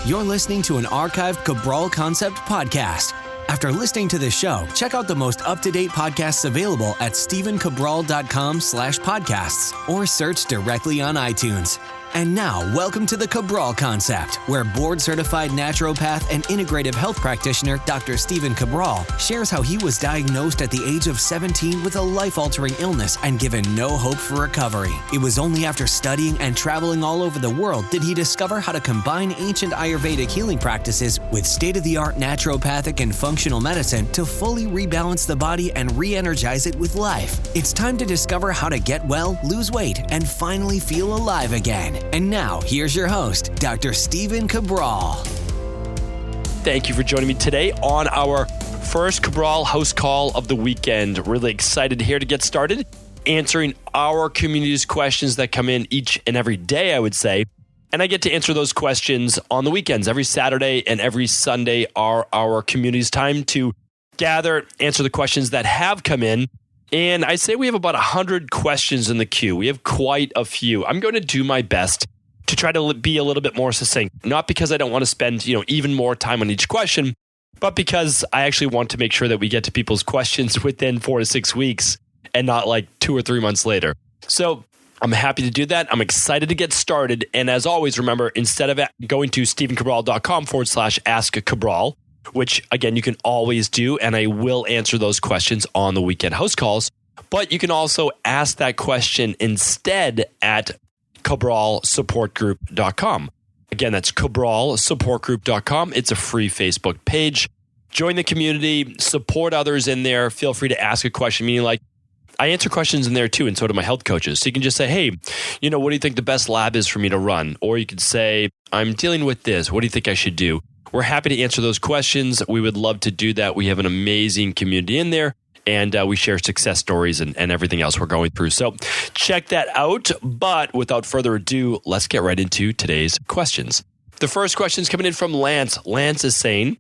You're listening to an archived Cabral Concept podcast. After listening to this show, check out the most up-to-date podcasts available at stephencabral.com/podcasts or search directly on iTunes. And now, welcome to the Cabral Concept, where board-certified naturopath and integrative health practitioner Dr. Stephen Cabral shares how he was diagnosed at the age of 17 with a life-altering illness and given no hope for recovery. It was only after studying and traveling all over the world did he discover how to combine ancient Ayurvedic healing practices with state-of-the-art naturopathic and functional medicine to fully rebalance the body and re-energize it with life. It's time to discover how to get well, lose weight, and finally feel alive again. And now, here's your host, Dr. Stephen Cabral. Thank you for joining me today on our first Cabral HouseCall of the weekend. Really excited here to get started, answering our community's questions that come in each and every day, I would say. And I get to answer those questions on the weekends. Every Saturday and every Sunday are our community's time to gather, answer the questions that have come in. And I say we have about 100 questions in the queue. We have quite a few. I'm going to do my best to try to be a little bit more succinct, not because I don't want to spend, even more time on each question, but because I actually want to make sure that we get to people's questions within 4 to 6 weeks and not like 2 or 3 months later. So I'm happy to do that. I'm excited to get started. And as always, remember, instead of going to stephencabral.com/askcabral, which again, you can always do, and I will answer those questions on the weekend house calls. But you can also ask that question instead at cabralsupportgroup.com. Again, that's cabralsupportgroup.com. It's a free Facebook page. Join the community, support others in there. Feel free to ask a question, meaning like, I answer questions in there too, and so do my health coaches. So you can just say, hey, what do you think the best lab is for me to run? Or you could say, I'm dealing with this. What do you think I should do? We're happy to answer those questions. We would love to do that. We have an amazing community in there, and we share success stories and everything else we're going through. So check that out. But without further ado, let's get right into today's questions. The first question is coming in from Lance. Lance is saying,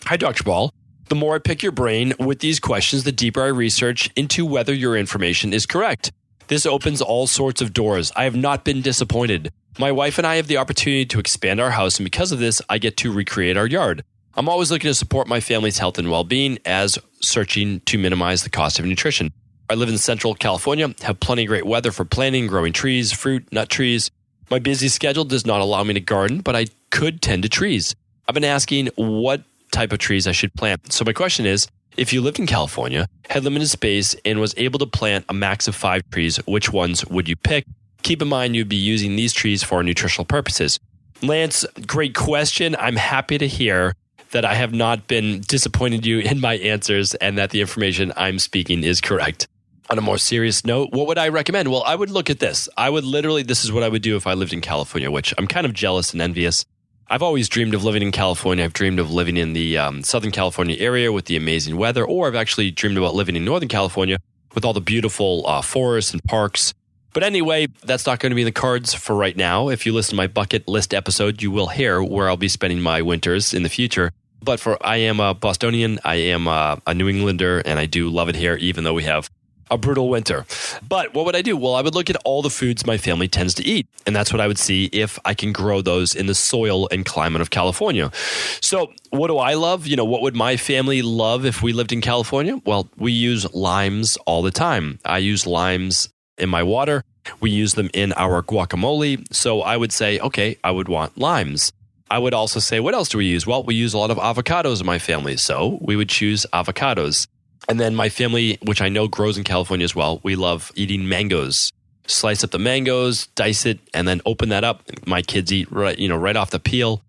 hi, Dr. Ball. The more I pick your brain with these questions, the deeper I research into whether your information is correct. This opens all sorts of doors. I have not been disappointed. My wife and I have the opportunity to expand our house, and because of this, I get to recreate our yard. I'm always looking to support my family's health and well-being as searching to minimize the cost of nutrition. I live in Central California, have plenty of great weather for planting, growing trees, fruit, nut trees. My busy schedule does not allow me to garden, but I could tend to trees. I've been asking what type of trees I should plant. So my question is, if you lived in California, had limited space, and was able to plant a max of 5 trees, which ones would you pick? Keep in mind, you'd be using these trees for nutritional purposes. Lance, great question. I'm happy to hear that I have not been disappointed you in my answers and that the information I'm speaking is correct. On a more serious note, what would I recommend? Well, I would look at this. This is what I would do if I lived in California, which I'm kind of jealous and envious. I've always dreamed of living in California. I've dreamed of living in the Southern California area with the amazing weather, or I've actually dreamed about living in Northern California with all the beautiful forests and parks. But anyway, that's not going to be in the cards for right now. If you listen to my bucket list episode, you will hear where I'll be spending my winters in the future. But I am a Bostonian, I am a New Englander, and I do love it here, even though we have a brutal winter. But what would I do? Well, I would look at all the foods my family tends to eat. And that's what I would see if I can grow those in the soil and climate of California. So what do I love? What would my family love if we lived in California? Well, we use limes all the time. I use limes in my water. We use them in our guacamole. So I would say, okay, I would want limes. I would also say, what else do we use? Well, we use a lot of avocados in my family. So we would choose avocados. And then my family, which I know grows in California as well, we love eating mangoes. Slice up the mangoes, dice it, and then open that up. My kids eat right off the peel.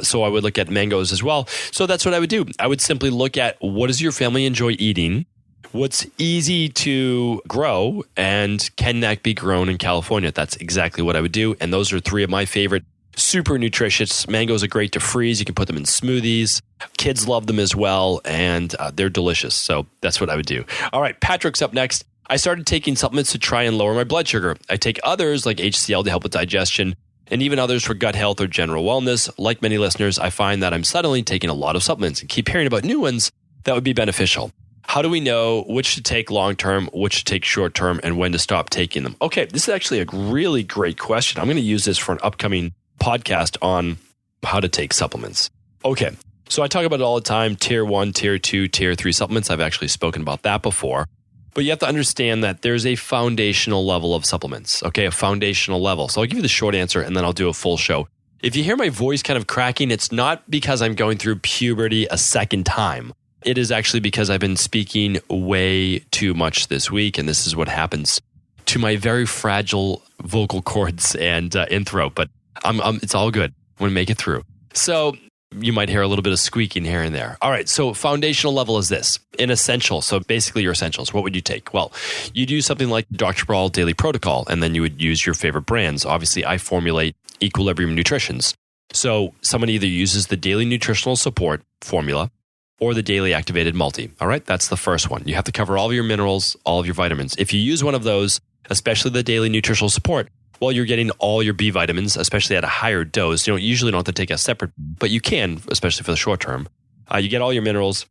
So I would look at mangoes as well. So that's what I would do. I would simply look at what does your family enjoy eating? What's easy to grow, and can that be grown in California? That's exactly what I would do. And those are 3 of my favorite super nutritious. Mangoes are great to freeze. You can put them in smoothies. Kids love them as well, and they're delicious. So that's what I would do. All right, Patrick's up next. I started taking supplements to try and lower my blood sugar. I take others like HCl to help with digestion, and even others for gut health or general wellness. Like many listeners, I find that I'm suddenly taking a lot of supplements and keep hearing about new ones that would be beneficial. How do we know which to take long-term, which to take short-term, and when to stop taking them? Okay, this is actually a really great question. I'm going to use this for an upcoming podcast on how to take supplements. Okay, so I talk about it all the time, tier 1, tier 2, tier 3 supplements. I've actually spoken about that before. But you have to understand that there's a foundational level of supplements, okay, a foundational level. So I'll give you the short answer and then I'll do a full show. If you hear my voice kind of cracking, it's not because I'm going through puberty a second time. It is actually because I've been speaking way too much this week, and this is what happens to my very fragile vocal cords and throat. But it's all good. I'm going to make it through. So you might hear a little bit of squeaking here and there. All right, so foundational level is this. In essential, so basically your essentials, what would you take? Well, you'd use something like Dr. Cabral Daily Protocol, and then you would use your favorite brands. Obviously, I formulate Equilibrium Nutritions. So someone either uses the Daily Nutritional Support formula or the Daily Activated Multi. All right, that's the first one. You have to cover all of your minerals, all of your vitamins. If you use one of those, especially the Daily Nutritional Support, well, you're getting all your B vitamins, especially at a higher dose. You usually don't have to take a separate, but you can, especially for the short term. You get all your minerals,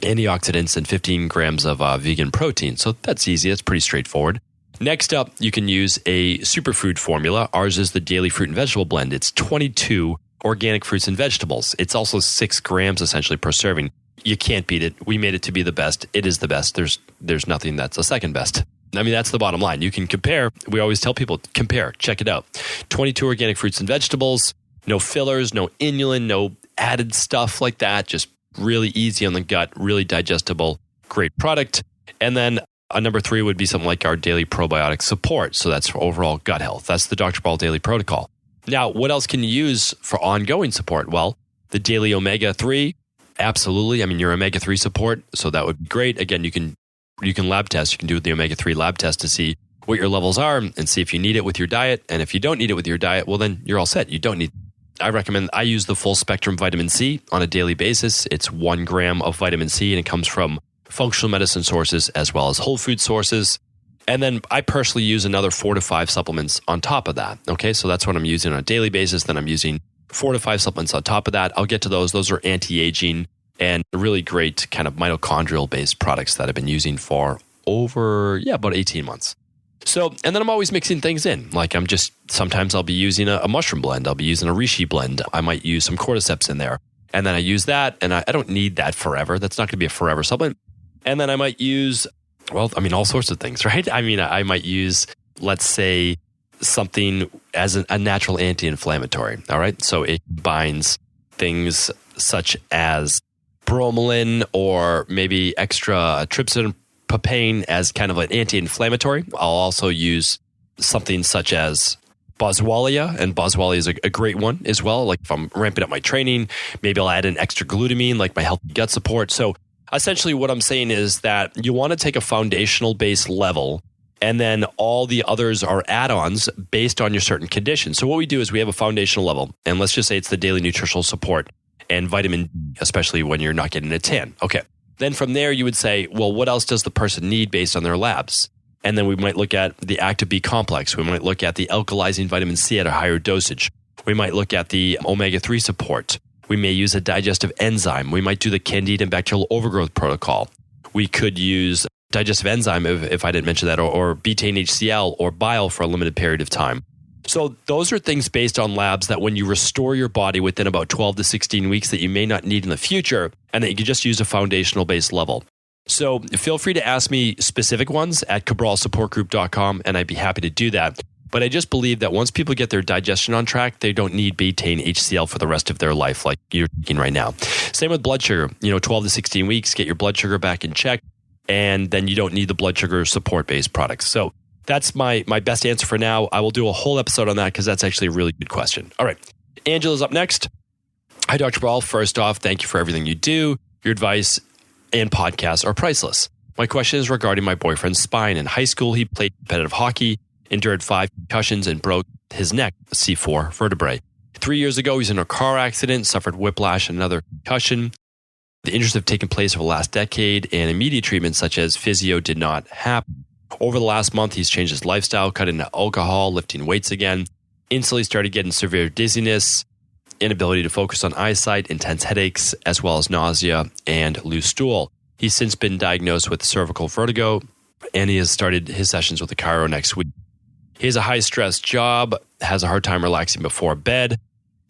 antioxidants, and 15 grams of vegan protein. So that's easy. That's pretty straightforward. Next up, you can use a superfood formula. Ours is the Daily Fruit and Vegetable Blend. It's 22 organic fruits and vegetables. It's also 6 grams essentially per serving. You can't beat it. We made it to be the best. It is the best. There's nothing that's a second best. I mean, that's the bottom line. You can compare. We always tell people, compare, check it out. 22 organic fruits and vegetables, no fillers, no inulin, no added stuff like that. Just really easy on the gut, really digestible, great product. And then number 3 would be something like our Daily Probiotic Support. So that's for overall gut health. That's the Dr. Cabral Daily Protocol. Now, what else can you use for ongoing support? Well, the Daily Omega-3, absolutely. I mean, your Omega-3 support, so that would be great. Again, you can lab test. You can do the Omega-3 lab test to see what your levels are and see if you need it with your diet. And if you don't need it with your diet, well, then you're all set. You don't need. I use the full spectrum vitamin C on a daily basis. It's 1 gram of vitamin C, and it comes from functional medicine sources as well as whole food sources. And then I personally use another 4 to 5 supplements on top of that. Okay, so that's what I'm using on a daily basis. Then I'm using 4 to 5 supplements on top of that. I'll get to those. Those are anti-aging and really great kind of mitochondrial-based products that I've been using for about 18 months. So, and then I'm always mixing things in. Like sometimes I'll be using a mushroom blend. I'll be using a reishi blend. I might use some cordyceps in there. And then I use that, and I don't need that forever. That's not going to be a forever supplement. And then I might use, all sorts of things, right? I mean, I might use, let's say, something as a natural anti-inflammatory, all right? So it binds things such as bromelain or maybe extra trypsin papain as kind of an anti-inflammatory. I'll also use something such as boswellia, and boswellia is a great one as well. Like if I'm ramping up my training, maybe I'll add in extra glutamine, like my healthy gut support. So essentially what I'm saying is that you want to take a foundational base level, and then all the others are add-ons based on your certain conditions. So what we do is we have a foundational level, and let's just say it's the Daily Nutritional Support and vitamin D, especially when you're not getting a tan. Okay. Then from there, you would say, well, what else does the person need based on their labs? And then we might look at the Active B complex. We might look at the alkalizing vitamin C at a higher dosage. We might look at the omega-3 support. We may use a digestive enzyme. We might do the Candida and bacterial overgrowth protocol. We could use digestive enzyme, if I didn't mention that, or betaine HCl or bile for a limited period of time. So those are things based on labs that when you restore your body within about 12 to 16 weeks that you may not need in the future, and that you can just use a foundational base level. So feel free to ask me specific ones at cabralsupportgroup.com, and I'd be happy to do that. But I just believe that once people get their digestion on track, they don't need betaine HCl for the rest of their life like you're taking right now. Same with blood sugar. 12 to 16 weeks, get your blood sugar back in check, and then you don't need the blood sugar support-based products. So that's my best answer for now. I will do a whole episode on that because that's actually a really good question. All right. Angela's up next. Hi, Dr. Cabral. First off, thank you for everything you do. Your advice and podcasts are priceless. My question is regarding my boyfriend's spine. In high school, he played competitive hockey, endured 5 concussions, and broke his neck, C4 vertebrae. 3 years ago, he was in a car accident, suffered whiplash and another concussion. The injuries have taken place over the last decade, and immediate treatment such as physio did not happen. Over the last month, he's changed his lifestyle, cut into alcohol, lifting weights again. Instantly started getting severe dizziness, inability to focus on eyesight, intense headaches, as well as nausea and loose stool. He's since been diagnosed with cervical vertigo, and he has started his sessions with a chiro next week. He has a high-stress job, has a hard time relaxing before bed,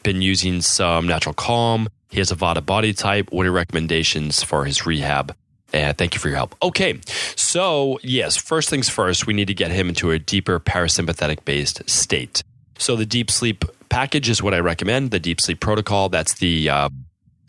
been using some natural calm. He has a Vata body type. What are your recommendations for his rehab? And thank you for your help. Okay, so yes, first things first, we need to get him into a deeper parasympathetic-based state. So the deep sleep package is what I recommend, the deep sleep protocol. That's the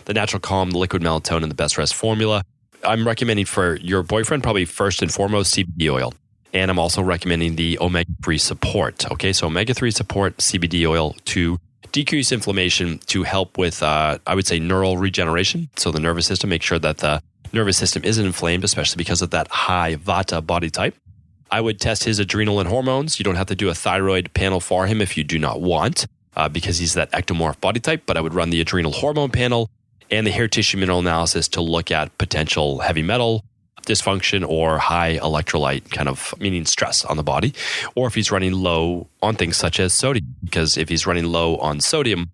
natural calm, the liquid melatonin, the best rest formula. I'm recommending for your boyfriend, probably first and foremost, CBD oil. And I'm also recommending the omega-3 support. Okay, so omega-3 support, CBD oil to decrease inflammation, to help with, I would say, neural regeneration. So the nervous system, make sure that the nervous system isn't inflamed, especially because of that high Vata body type. I would test his adrenal and hormones. You don't have to do a thyroid panel for him if you do not want, because he's that ectomorph body type, but I would run the adrenal hormone panel and the hair tissue mineral analysis to look at potential heavy metal dysfunction or high electrolyte kind of, meaning stress on the body, or if he's running low on things such as sodium, because if he's running low on sodium,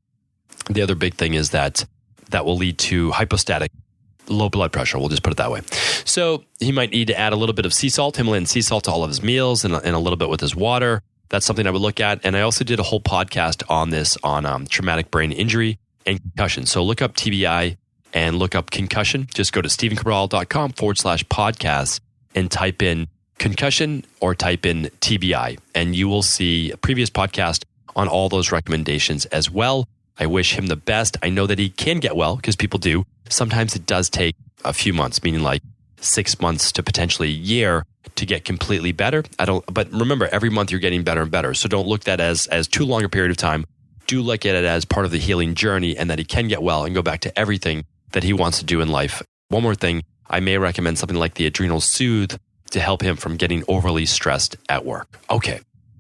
the other big thing is that will lead to hypostatic low blood pressure. We'll just put it that way. So he might need to add a little bit of sea salt, Himalayan sea salt, to all of his meals and a little bit with his water. That's something I would look at. And I also did a whole podcast on this on traumatic brain injury and concussion. So look up TBI and look up concussion. Just go to stephencabral.com/podcast and type in concussion or type in TBI, and you will see a previous podcast on all those recommendations as well. I wish him the best. I know that he can get well, because people do. Sometimes it does take a few months, meaning like 6 months to potentially a year to get completely better. But remember, every month you're getting better and better. So don't look at that as too long a period of time. Do look at it as part of the healing journey, and that he can get well and go back to everything that he wants to do in life. One more thing, I may recommend something like the Adrenal Soothe to help him from getting overly stressed at work. Okay.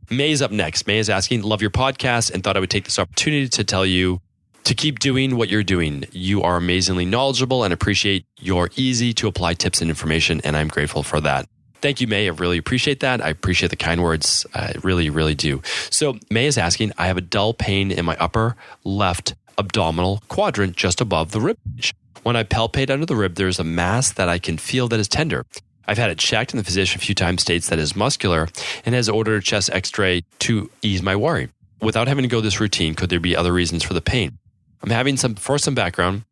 May is up next. May is asking, love your podcast and thought I would take this opportunity to tell you to keep doing what you're doing. You are amazingly knowledgeable and appreciate your easy to apply tips and information, and I'm grateful for that. Thank you, May. I really appreciate that. I appreciate the kind words. I really, really do. So May is asking, I have a dull pain in my upper left abdominal quadrant just above the rib cage. When I palpate under the rib, there's a mass that I can feel that is tender. I've had it checked, and the physician a few times states that is muscular and has ordered a chest x-ray to ease my worry. Without having to go this routine, could there be other reasons for the pain? I'm having some background.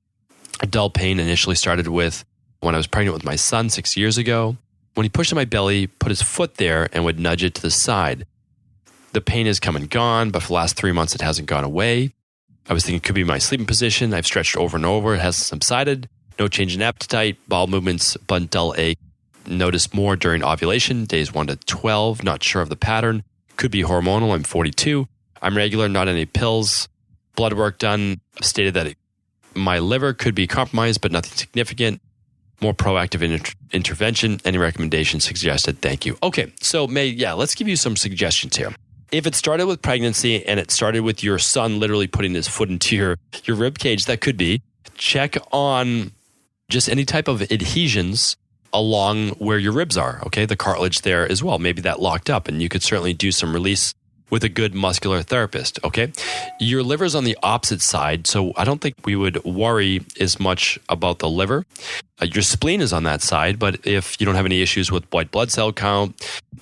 A dull pain initially started with when I was pregnant with my son 6 years ago. When he pushed in my belly, put his foot there and would nudge it to the side. The pain has come and gone, but for the last 3 months, it hasn't gone away. I was thinking it could be my sleeping position. I've stretched over and over. It hasn't subsided. No change in appetite, bowel movements, but dull ache. Noticed more during ovulation, days 1 to 12. Not sure of the pattern. Could be hormonal. I'm 42. I'm regular, not any pills. Blood work done. Stated that my liver could be compromised, but nothing significant. More proactive intervention. Any recommendations suggested? Thank you. Okay, so May, let's give you some suggestions here. If it started with pregnancy and it started with your son literally putting his foot into your rib cage, that could be. Check on just any type of adhesions along where your ribs are, okay? The cartilage there as well. Maybe that locked up, and you could certainly do some release with a good muscular therapist, okay? Your liver's on the opposite side, so I don't think we would worry as much about the liver. Your spleen is on that side, but if you don't have any issues with white blood cell count,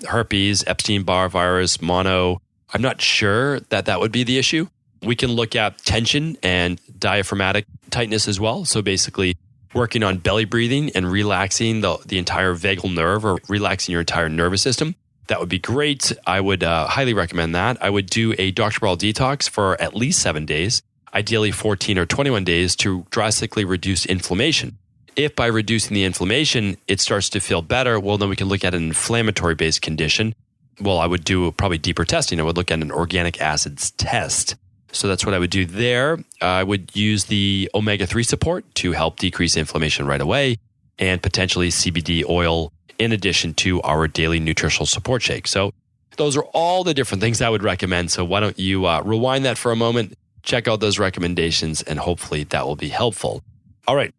herpes, Epstein-Barr virus, mono, I'm not sure that would be the issue. We can look at tension and diaphragmatic tightness as well. So basically working on belly breathing and relaxing the entire vagal nerve, or relaxing your entire nervous system. That would be great. I would highly recommend that. I would do a Dr. Brawl detox for at least 7 days, ideally 14 or 21 days, to drastically reduce inflammation. If by reducing the inflammation, it starts to feel better, well, then we can look at an inflammatory-based condition. Well, I would do probably deeper testing. I would look at an organic acids test. So that's what I would do there. I would use the omega-3 support to help decrease inflammation right away, and potentially CBD oil in addition to our daily nutritional support shake. So those are all the different things I would recommend. So why don't you rewind that for a moment, check out those recommendations, and hopefully that will be helpful. All right,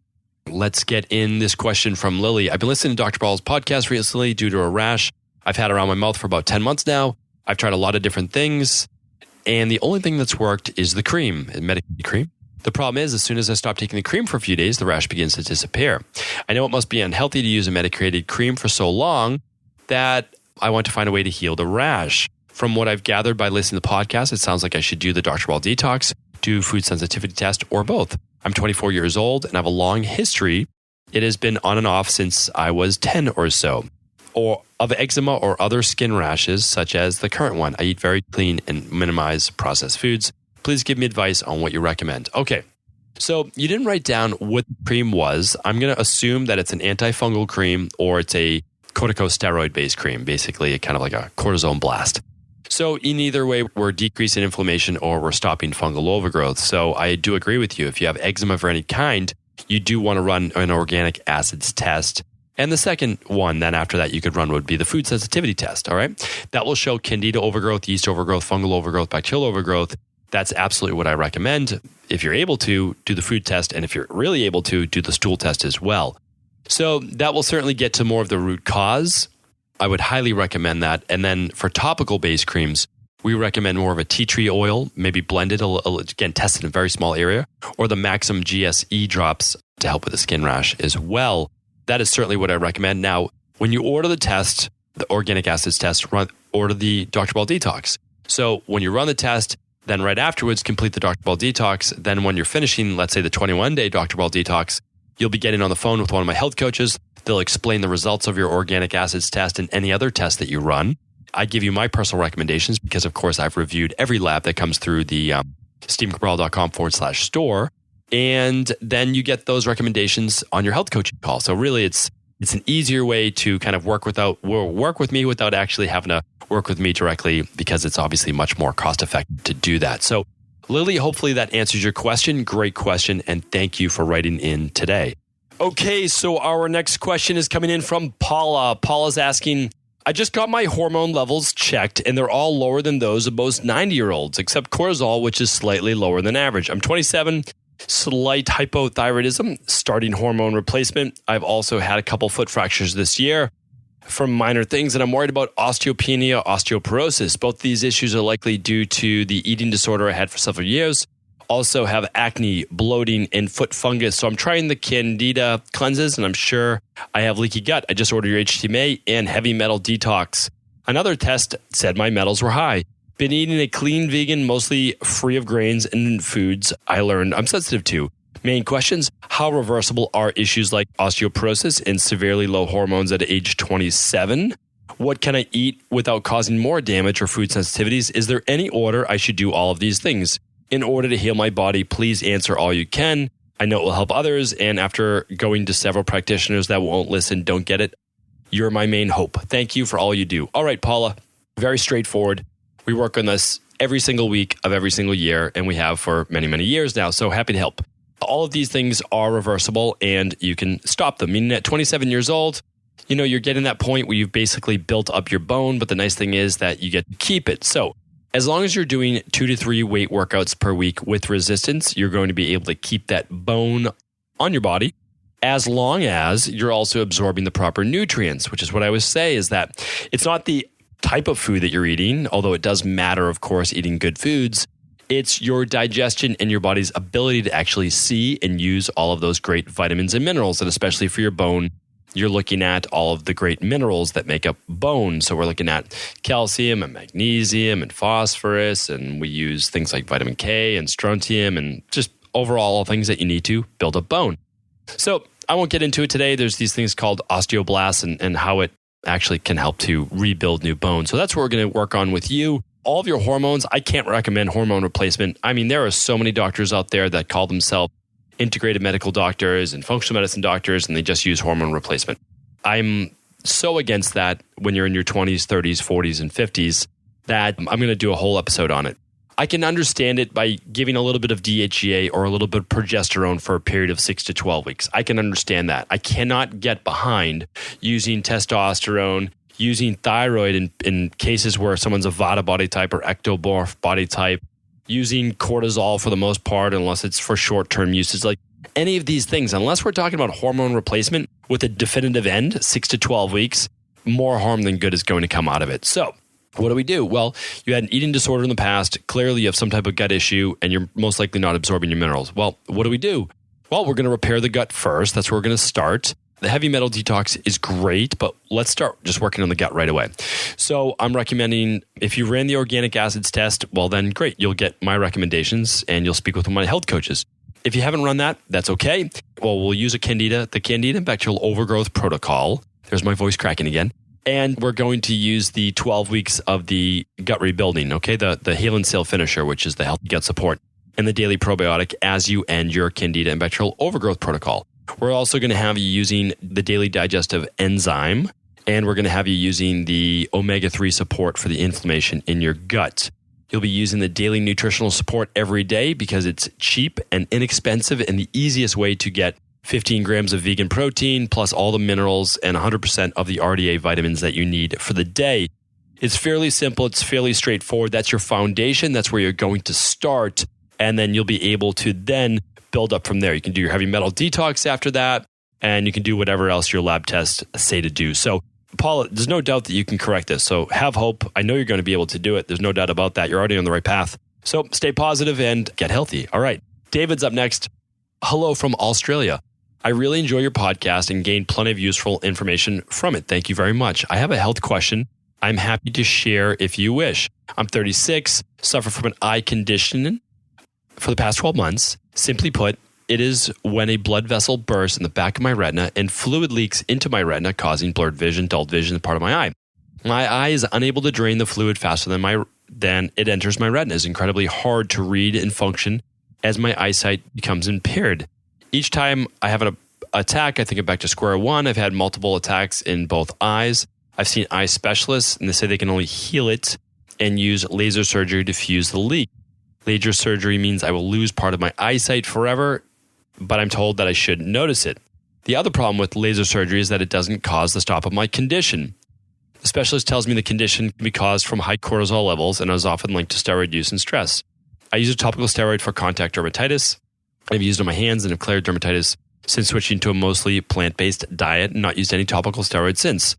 let's get in this question from Lily. I've been listening to Dr. Brawl's podcast recently due to a rash I've had around my mouth for about 10 months now. I've tried a lot of different things, and the only thing that's worked is the cream, medicated cream. The problem is, as soon as I stop taking the cream for a few days, the rash begins to disappear. I know it must be unhealthy to use a medicated cream for so long that I want to find a way to heal the rash. From what I've gathered by listening to the podcast, it sounds like I should do the Dr. Brawl detox do food sensitivity test, or both. I'm 24 years old and have a long history. It has been on and off since I was 10 or so, or of eczema or other skin rashes, such as the current one. I eat very clean and minimize processed foods. Please give me advice on what you recommend. Okay, so you didn't write down what the cream was. I'm going to assume that it's an antifungal cream or it's a corticosteroid-based cream, basically kind of like a cortisone blast. So in either way, we're decreasing inflammation or we're stopping fungal overgrowth. So I do agree with you. If you have eczema of any kind, you do want to run an organic acids test. And the second one, then after that, you could run would be the food sensitivity test. All right. That will show candida overgrowth, yeast overgrowth, fungal overgrowth, bacterial overgrowth. That's absolutely what I recommend. If you're able to, do the food test. And if you're really able to, do the stool test as well. So that will certainly get to more of the root cause. I would highly recommend that. And then for topical based creams, we recommend more of a tea tree oil, maybe blended, again, tested in a very small area, or the Maxim GSE drops to help with the skin rash as well. That is certainly what I recommend. Now, when you order the test, the organic acids test, order the Dr. Ball Detox. So when you run the test, then right afterwards, complete the Dr. Ball Detox. Then when you're finishing, let's say the 21-day Dr. Ball Detox, you'll be getting on the phone with one of my health coaches. They'll explain the results of your organic acids test and any other test that you run. I give you my personal recommendations because, of course, I've reviewed every lab that comes through the stephencabral.com/store. And then you get those recommendations on your health coaching call. So really, it's an easier way to kind of work with me without actually having to work with me directly, because it's obviously much more cost effective to do that. So Lily, hopefully that answers your question. Great question. And thank you for writing in today. Okay, so our next question is coming in from Paula. Paula's asking, I just got my hormone levels checked and they're all lower than those of most 90-year-olds, except cortisol, which is slightly lower than average. I'm 27, slight hypothyroidism, starting hormone replacement. I've also had a couple foot fractures this year from minor things, and I'm worried about osteopenia, osteoporosis. Both these issues are likely due to the eating disorder I had for several years. Also have acne, bloating, and foot fungus. So I'm trying the Candida cleanses, and I'm sure I have leaky gut. I just ordered your HTMA and heavy metal detox. Another test said my metals were high. Been eating a clean vegan, mostly free of grains and foods I learned I'm sensitive to. Main questions: how reversible are issues like osteoporosis and severely low hormones at age 27? What can I eat without causing more damage or food sensitivities? Is there any order I should do all of these things? In order to heal my body, please answer all you can. I know it will help others, and after going to several practitioners that won't listen, don't get it, you're my main hope. Thank you for all you do. All right, Paula, very straightforward. We work on this every single week of every single year, and we have for many, many years now, so happy to help. All of these things are reversible, and you can stop them. Meaning at 27 years old, you're getting that point where you've basically built up your bone, but the nice thing is that you get to keep it. So as long as you're doing 2 to 3 weight workouts per week with resistance, you're going to be able to keep that bone on your body, as long as you're also absorbing the proper nutrients, which is what I always say is that it's not the type of food that you're eating, although it does matter, of course, eating good foods. It's your digestion and your body's ability to actually see and use all of those great vitamins and minerals, and especially for your bone, you're looking at all of the great minerals that make up bone. So we're looking at calcium and magnesium and phosphorus, and we use things like vitamin K and strontium and just overall all things that you need to build up bone. So I won't get into it today. There's these things called osteoblasts and how it actually can help to rebuild new bone. So that's what we're going to work on with you. All of your hormones, I can't recommend hormone replacement. I mean, there are so many doctors out there that call themselves integrated medical doctors and functional medicine doctors, and they just use hormone replacement. I'm so against that when you're in your 20s, 30s, 40s, and 50s that I'm going to do a whole episode on it. I can understand it by giving a little bit of DHEA or a little bit of progesterone for a period of 6 to 12 weeks. I can understand that. I cannot get behind using testosterone, using thyroid in cases where someone's a Vata body type or ectomorph body type, using cortisol for the most part, unless it's for short-term usage. Like any of these things, unless we're talking about hormone replacement with a definitive end, 6 to 12 weeks, more harm than good is going to come out of it. So what do we do? Well, you had an eating disorder in the past. Clearly, you have some type of gut issue, and you're most likely not absorbing your minerals. Well, what do we do? Well, we're going to repair the gut first. That's where we're going to start. The heavy metal detox is great, but let's start just working on the gut right away. So I'm recommending, if you ran the organic acids test, well then great, you'll get my recommendations and you'll speak with one of my health coaches. If you haven't run that, that's okay. Well, we'll use the Candida Bacterial Overgrowth Protocol. There's my voice cracking again. And we're going to use the 12 weeks of the gut rebuilding, okay? The Heal and Sail Finisher, which is the healthy gut support, and the daily probiotic as you end your Candida and Bacterial Overgrowth Protocol. We're also going to have you using the daily digestive enzyme, and we're going to have you using the omega-3 support for the inflammation in your gut. You'll be using the daily nutritional support every day because it's cheap and inexpensive and the easiest way to get 15 grams of vegan protein plus all the minerals and 100% of the RDA vitamins that you need for the day. It's fairly simple. It's fairly straightforward. That's your foundation. That's where you're going to start. And then you'll be able to then build up from there. You can do your heavy metal detox after that, and you can do whatever else your lab tests say to do. So, Paula, there's no doubt that you can correct this. So have hope. I know you're going to be able to do it. There's no doubt about that. You're already on the right path. So stay positive and get healthy. All right. David's up next. Hello from Australia. I really enjoy your podcast and gain plenty of useful information from it. Thank you very much. I have a health question I'm happy to share if you wish. I'm 36, suffer from an eye condition for the past 12 months. Simply put, it is when a blood vessel bursts in the back of my retina and fluid leaks into my retina, causing blurred vision, dulled vision in part of my eye. My eye is unable to drain the fluid faster than it enters my retina. It's incredibly hard to read and function as my eyesight becomes impaired. Each time I have an attack, I think I'm back to square one. I've had multiple attacks in both eyes. I've seen eye specialists, and they say they can only heal it and use laser surgery to fuse the leak. Laser surgery means I will lose part of my eyesight forever, but I'm told that I shouldn't notice it. The other problem with laser surgery is that it doesn't cause the stop of my condition. The specialist tells me the condition can be caused from high cortisol levels and is often linked to steroid use and stress. I use a topical steroid for contact dermatitis. I've used it on my hands and have cleared dermatitis since switching to a mostly plant-based diet and not used any topical steroids since.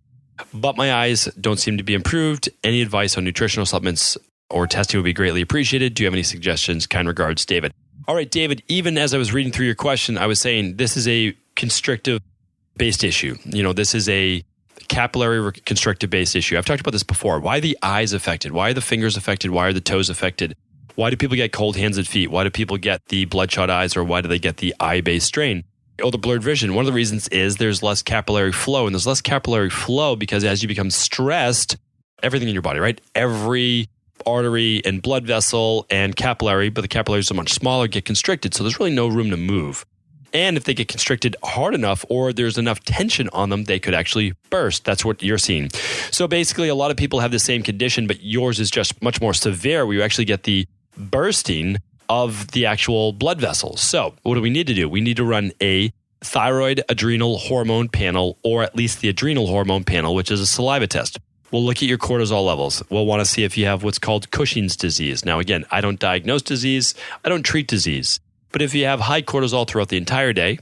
But my eyes don't seem to be improved. Any advice on nutritional supplements or testing would be greatly appreciated. Do you have any suggestions? Kind regards, David. All right, David, even as I was reading through your question, I was saying this is a constrictive-based issue. This is a capillary constrictive-based issue. I've talked about this before. Why are the eyes affected? Why are the fingers affected? Why are the toes affected? Why do people get cold hands and feet? Why do people get the bloodshot eyes, or why do they get the eye-based strain? Oh, the blurred vision. One of the reasons is there's less capillary flow, and there's less capillary flow because as you become stressed, everything in your body, right? Every artery and blood vessel and capillary, but the capillaries are much smaller, get constricted. So there's really no room to move. And if they get constricted hard enough or there's enough tension on them, they could actually burst. That's what you're seeing. So basically, a lot of people have the same condition, but yours is just much more severe where you actually get the bursting of the actual blood vessels. So what do we need to do? We need to run a thyroid adrenal hormone panel, or at least the adrenal hormone panel, which is a saliva test. We'll look at your cortisol levels. We'll want to see if you have what's called Cushing's disease. Now, again, I don't diagnose disease. I don't treat disease. But if you have high cortisol throughout the entire day,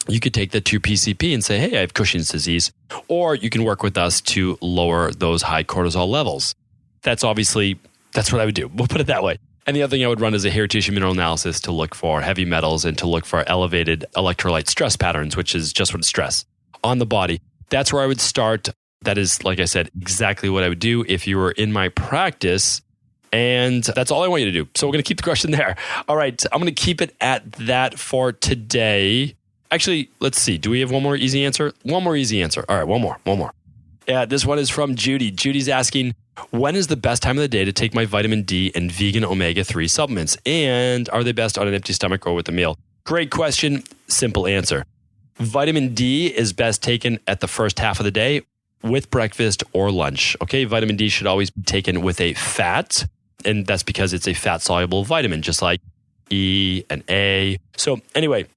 you could take that to your PCP and say, hey, I have Cushing's disease. Or you can work with us to lower those high cortisol levels. That's what I would do. We'll put it that way. And the other thing I would run is a hair tissue mineral analysis to look for heavy metals and to look for elevated electrolyte stress patterns, which is just what it's stress on the body. That's where I would start. That is, like I said, exactly what I would do if you were in my practice. And that's all I want you to do. So we're going to keep the question there. All right. I'm going to keep it at that for today. Actually, let's see. Do we have one more easy answer? One more easy answer. All right. One more. Yeah, this one is from Judy. Judy's asking, when is the best time of the day to take my vitamin D and vegan omega-3 supplements? And are they best on an empty stomach or with a meal? Great question. Simple answer. Vitamin D is best taken at the first half of the day with breakfast or lunch. Okay, vitamin D should always be taken with a fat, and that's because it's a fat-soluble vitamin, just like E and A. So anyway,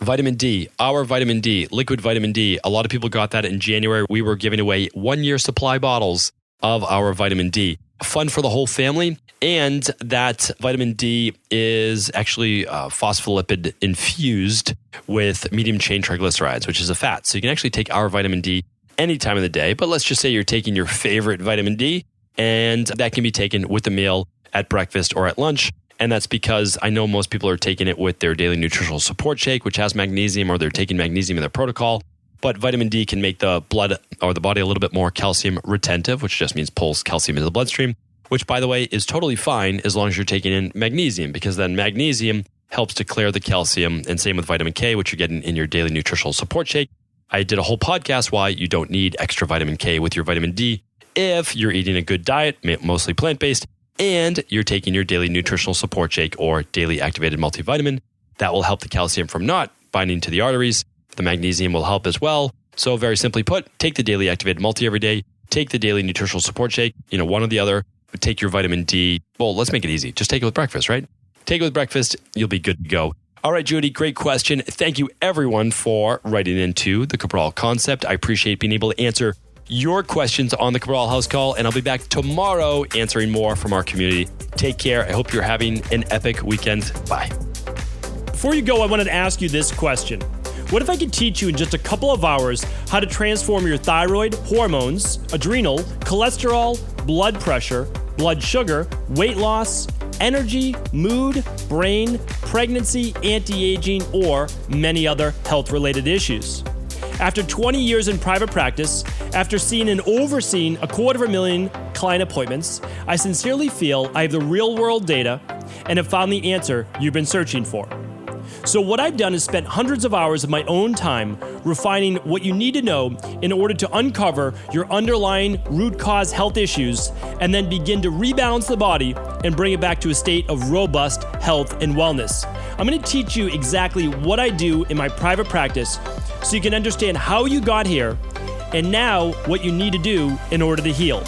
vitamin D, our vitamin D, liquid vitamin D, a lot of people got that in January. We were giving away 1-year supply bottles of our vitamin D. Fun for the whole family. And that vitamin D is actually phospholipid infused with medium chain triglycerides, which is a fat. So you can actually take our vitamin D any time of the day. But let's just say you're taking your favorite vitamin D, and that can be taken with a meal at breakfast or at lunch. And that's because I know most people are taking it with their daily nutritional support shake, which has magnesium, or they're taking magnesium in their protocol. But vitamin D can make the blood or the body a little bit more calcium retentive, which just means pulls calcium into the bloodstream, which, by the way, is totally fine as long as you're taking in magnesium, because then magnesium helps to clear the calcium. And same with vitamin K, which you're getting in your daily nutritional support shake. I did a whole podcast why you don't need extra vitamin K with your vitamin D if you're eating a good diet, mostly plant-based, and you're taking your daily nutritional support shake or daily activated multivitamin. That will help the calcium from not binding to the arteries. The magnesium will help as well. So very simply put, take the daily activated multi every day, take the daily nutritional support shake, one or the other, take your vitamin D. Well, let's make it easy. Just take it with breakfast, right? Take it with breakfast, you'll be good to go. All right, Judy, great question. Thank you everyone for writing into the Cabral Concept. I appreciate being able to answer your questions on the Cabral House Call, and I'll be back tomorrow answering more from our community. Take care. I hope you're having an epic weekend. Bye. Before you go, I wanted to ask you this question. What if I could teach you in just a couple of hours how to transform your thyroid, hormones, adrenal, cholesterol, blood pressure, blood sugar, weight loss, energy, mood, brain, pregnancy, anti-aging, or many other health-related issues? After 20 years in private practice, after seeing and overseeing 250,000 client appointments, I sincerely feel I have the real-world data and have found the answer you've been searching for. So what I've done is spent hundreds of hours of my own time refining what you need to know in order to uncover your underlying root cause health issues and then begin to rebalance the body and bring it back to a state of robust health and wellness. I'm going to teach you exactly what I do in my private practice so you can understand how you got here and now what you need to do in order to heal.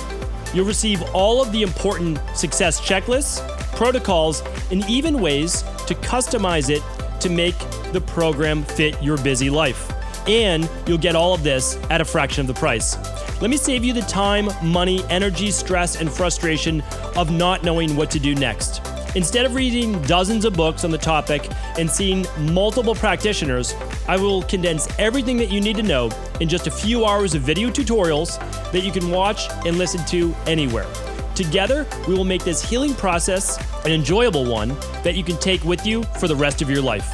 You'll receive all of the important success checklists, protocols, and even ways to customize it to make the program fit your busy life. And you'll get all of this at a fraction of the price. Let me save you the time, money, energy, stress, and frustration of not knowing what to do next. Instead of reading dozens of books on the topic and seeing multiple practitioners, I will condense everything that you need to know in just a few hours of video tutorials that you can watch and listen to anywhere. Together, we will make this healing process an enjoyable one that you can take with you for the rest of your life.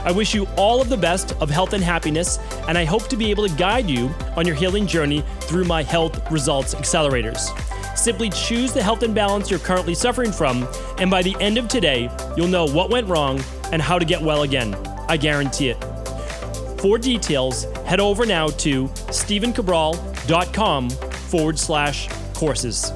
I wish you all of the best of health and happiness, and I hope to be able to guide you on your healing journey through my Health Results Accelerators. Simply choose the health imbalance you're currently suffering from, and by the end of today, you'll know what went wrong and how to get well again. I guarantee it. For details, head over now to stephencabral.com/courses.